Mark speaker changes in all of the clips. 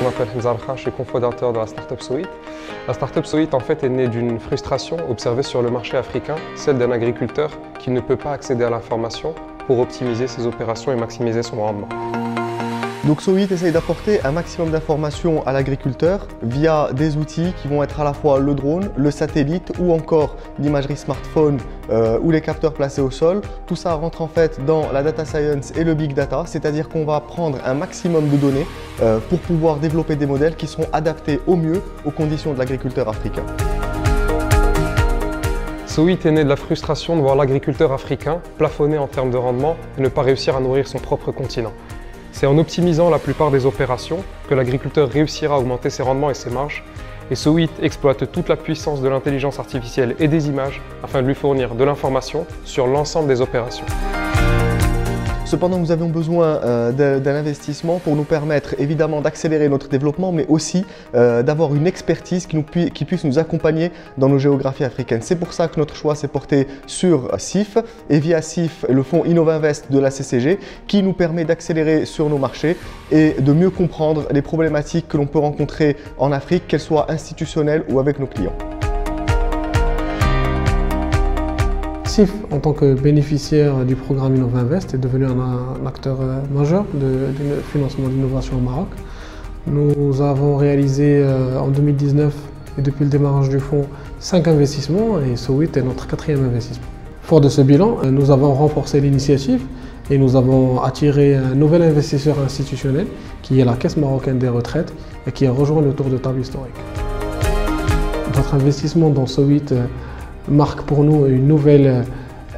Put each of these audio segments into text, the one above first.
Speaker 1: Je m'appelle Hamza Alkha, je suis cofondateur de la startup Sowit. La startup Sowit en fait est née d'une frustration observée sur le marché africain, celle d'un agriculteur qui ne peut pas accéder à l'information pour optimiser ses opérations et maximiser son rendement.
Speaker 2: Donc Sowit essaye d'apporter un maximum d'informations à l'agriculteur via des outils qui vont être à la fois le drone, le satellite ou encore l'imagerie smartphone ou les capteurs placés au sol. Tout ça rentre en fait dans la data science et le big data, c'est-à-dire qu'on va prendre un maximum de données pour pouvoir développer des modèles qui seront adaptés au mieux aux conditions de l'agriculteur africain.
Speaker 1: Sowit est né de la frustration de voir l'agriculteur africain plafonner en termes de rendement et ne pas réussir à nourrir son propre continent. C'est en optimisant la plupart des opérations que l'agriculteur réussira à augmenter ses rendements et ses marges. Et Sowit exploite toute la puissance de l'intelligence artificielle et des images afin de lui fournir de l'information sur l'ensemble des opérations.
Speaker 2: Cependant, nous avions besoin d'un investissement pour nous permettre évidemment d'accélérer notre développement, mais aussi d'avoir une expertise qui puisse nous accompagner dans nos géographies africaines. C'est pour ça que notre choix s'est porté sur CIF et via CIF, le fonds Innovinvest de la CCG, qui nous permet d'accélérer sur nos marchés et de mieux comprendre les problématiques que l'on peut rencontrer en Afrique, qu'elles soient institutionnelles ou avec nos clients.
Speaker 3: CIF, en tant que bénéficiaire du programme Innovinvest, est devenu un acteur majeur du financement d'innovation au Maroc. Nous avons réalisé en 2019 et depuis le démarrage du fonds 5 investissements et Sowit est notre 4e investissement. Fort de ce bilan, nous avons renforcé l'initiative et nous avons attiré un nouvel investisseur institutionnel qui est la Caisse marocaine des retraites et qui a rejoint le tour de table historique. Notre investissement dans Sowit marque pour nous une nouvelle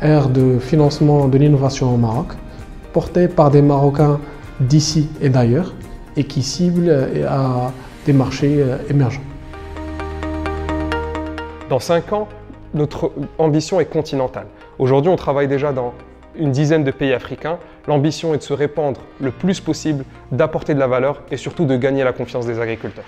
Speaker 3: ère de financement de l'innovation au Maroc, portée par des Marocains d'ici et d'ailleurs et qui cible à des marchés émergents.
Speaker 1: Dans 5 ans, notre ambition est continentale. Aujourd'hui, on travaille déjà dans une dizaine de pays africains. L'ambition est de se répandre le plus possible, d'apporter de la valeur et surtout de gagner la confiance des agriculteurs.